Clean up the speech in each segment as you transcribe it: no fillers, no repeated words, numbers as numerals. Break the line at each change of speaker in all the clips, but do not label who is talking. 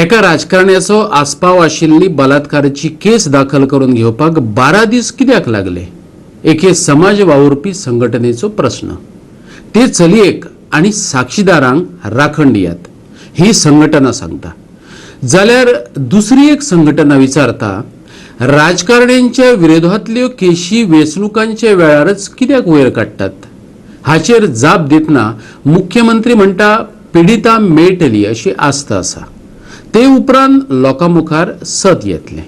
एका राजकारण्याचो आस्पाव आशिल्ली बलात्काराची केस दाखल करून घेवपाक 12 दीस कित्याक लागले? एके समाज वावुरपी संघटनेचो प्रश्न। ते चलयेक आणि साक्षीदारांक राखण दियात ही संघटना सांगता। जाल्यार दुसरी एक संघटना विचारता, राजकारण्यांच्या विरोधातल्यो केशी वेंचणुकांच्या वेळारच कित्याक वयर काडटात? हाचेर जाप दितना मुख्यमंत्री म्हणटा पिडिता मेळटली अशी आस्त आसा। ते उपरांत लोकांमुखार सत येतले।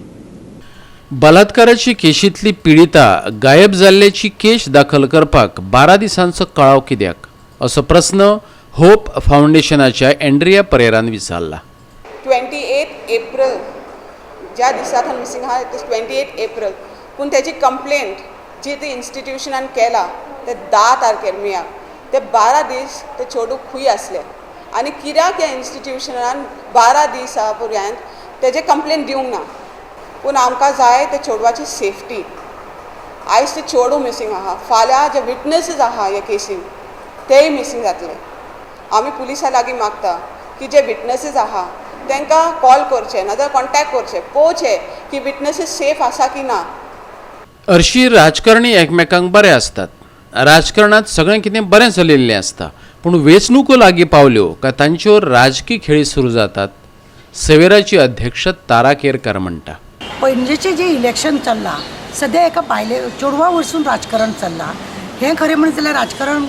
बलात्काराची केशींतली पिडिता गायब जाल्ल्याची केस दाखल करपाक 12 दिसांचो कळाव कित्याक असो प्रश्न होप फाउंडेशनाच्या एंड्रिया परेरान विचारला।
28 एप्रिल ज्या दिसात मिसिंग आहा ते 28 एप्रिल, पूण त्याची कंप्लेंट जी ते इन्स्टिट्यूशनान केला ते 10 तारखेर मेळ्ळा। ते 12 दीस ते चेडूं खूंय आसले आनी कित्याक ह्या इन्स्टिट्यूशनान 12 दिसा पर्यंत तेजे कंप्लेंट दिवंक ना। पूण आमकां जाय ते चेडवाची सेफ्टी। आयज ते चेडूं मिसिंग आहा, फाल्यां जे विटनेसीस आहा ह्या केसीन तेय मिसिंग जातले। आमी पुलिसां लागीं मागता की जे विटनेसीस आहा तांकां कॉल करचे नाजाल्यार कॉन्टॅक्ट करचे, पळोवचे की विटनेसीस सेफ आसा की ना।
हरशीं राजकारणी एकमेकांक बरे आसतात। राजकारणात सगळें कितें बरें चलिल्लें आसता, पूण वेंचणुको लागीं पावल्यो काय तांच्योर राजकीय खेळी सुरू जातात। सवेराची अध्यक्ष तारा केरकार म्हणटा,
पणजेचें जें इलेक्शन चल्लां सद्या एका बायले चेडवा वरसून राजकारण चल्लां। हें खरें म्हणत जाल्यार राजकारण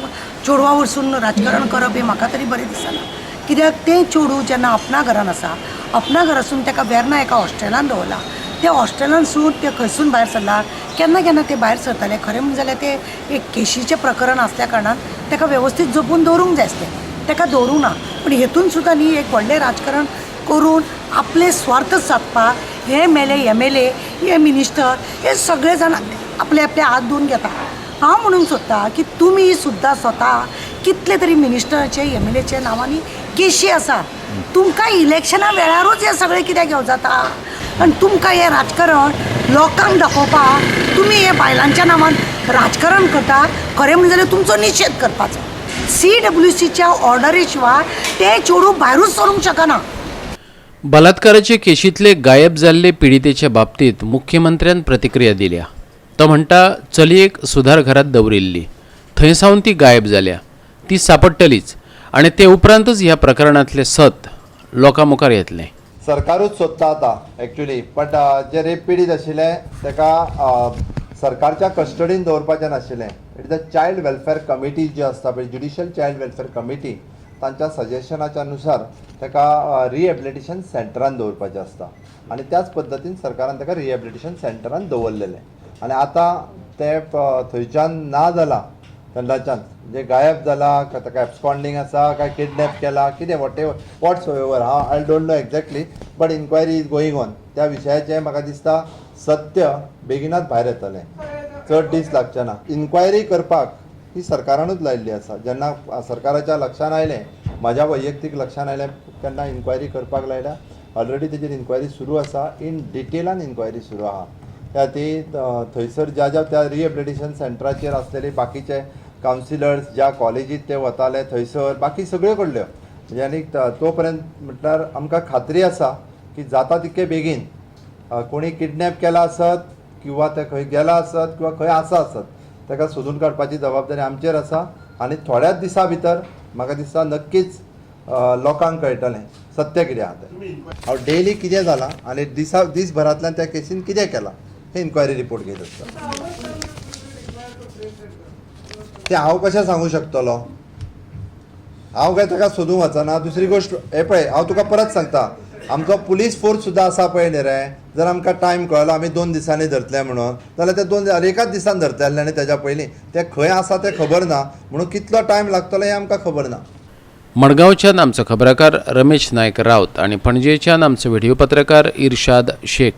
चेडवा वरसून राजकारण करप हें म्हाका तरी बरें दिसना। कित्याक तें चेडूं जेन्ना आपणा घरान आसा, आपणा घरासून ताका वेर्ना एका हॉस्टेलान दवरला, त्या हॉस्टेलानसून ते खंयसून भायर सरला, केन्ना केन्ना ते भायर सरताले। खरें म्हणजे जाल्यार ते एक केशीचें प्रकरण आसल्या कारणान ताका वेवस्थीत जपून दवरूंक जाय आसलें, ताका दवरूंक ना। पूण हेतून सुद्दां न्ही एक व्हडलें राजकारण करून आपले स्वार्थ साधपाक हे MLA हे मिनिस्टर हे सगळे जाण आपले आपले हात धुवन घेता। हांव म्हणूंक सोदतां की तुमी सुद्दां स्वता कितले तरी मिनिस्टराचे MLAचे नांवांनी केशी आसा। तुमकां इलेक्शना वेळारूच हे सगळें कित्याक घेवं जाता? आनी तुमकां हें राजकारण लोकांक दाखोवपाक तुमी हे बायलांच्या नांवान राजकारण करता। खरें म्हणजे जाल्यार तुमचो निशेध करपाचो। CWCच्या ऑर्डरी शिवाय ते चेडूं भायरूच सरूंक शकना।
बलात्काराचे केशींतले गायब जाल्ले पिडितेच्या बाबतीत मुख्यमंत्र्यान प्रतिक्रिया दिल्या। तो म्हणटा चलयेक सुधार घरात दवरिल्ली, थंयसावन ती गायब जाल्या, ती सापडटलीच आनी ते उपरांतच ह्या प्रकरणातले सत लोकां मुखार येतले।
सरकारूच सोदता आतां एक्चुली, बट जे रेप पीडित आशिल्ले ताका सरकारच्या कस्टडीन दवरपाचें नाशिल्लें। It is the child welfare committee जी आसता पळय, ज्युडिशियल चायल्ड वेलफेअर कमिटी, तांच्या सजेशनाच्या अनुसार ताका रिहेबिलिटेशन सेंटरान दवरपाचें आसता आनी त्याच पद्दतीन सरकारान ताका रिहेबिलिटेशन सेंटरान दवरलेलें। आनी आतां ते थंयच्यान ना जाला तेन्नाच्यान, जे गायब जाला, ताका एब्सकॉन्डिंग आसा काय किडनॅप केला, कितें whatsoever, I don't know exactly, but inquiry is going on. त्या विशयाचें म्हाका दिसता सत्य बेगिनाच भायर येतलें, चड दीस लागचे ना। इन्क्वायरी करपाक ही सरकारानूच लायिल्ली आसा। जेन्ना सरकाराच्या लक्षान आयलें, म्हज्या वैयक्तीक लक्षान आयलें, केन्ना इन्क्वायरी करपाक लायल्या। ऑलरेडी तेजेर इन्क्वायरी सुरू आसा, इन डिटेलान इन्क्वायरी सुरू आहा। त्या ती थंयसर ज्या ज्या त्या रिहेबिलिटेशन सेंटराचेर आसलेले बाकीचे कावन्सिलर्स, ज्या कॉलेजीत ते वताले थंयसर, बाकी सगळ्यो कडल्यो म्हणजे आनी तो पर्यंत म्हटल्यार आमकां खात्री आसा की जाता तितके बेगीन कोणी किडनॅप केला आसत किंवा ते खंय गेला आसत किंवा खंय आसा आसत ताका सोदून काडपाची जबाबदारी आमचेर आसा। आनी थोड्याच दिसा भितर म्हाका दिसता नक्कीच लोकांक कळटलें सत्य कितें आहा तें। हांव डेली कितें जालां आनी दिसभरांतल्यान त्या केसीन कितें केलां हे इन्क्वायरी रिपोर्ट घेत आसता। तें हांव कशें सांगूं शकतलो? हांव काय ताका सोदूंक वचना। दुसरी गोश्ट हे पळय, हांव तुका परत सांगता, आमचो पुलीस फोर्स सुद्दां आसा पळय न्ही रे। जर आमकां टायम कळलो आमी 2 दिसांनी धरतले म्हणून, जाल्यार ते एकाच दिसान धरतले आनी तेज्या पयलीं ते खंय आसा तें खबर ना, म्हणून कितलो टायम लागतलो हें आमकां खबर ना।
मडगांवच्यान आमचो खबराकार रमेश नायक रावत आनी पणजेच्यान आमचो व्हिडिओ पत्रकार इर्शाद शेख।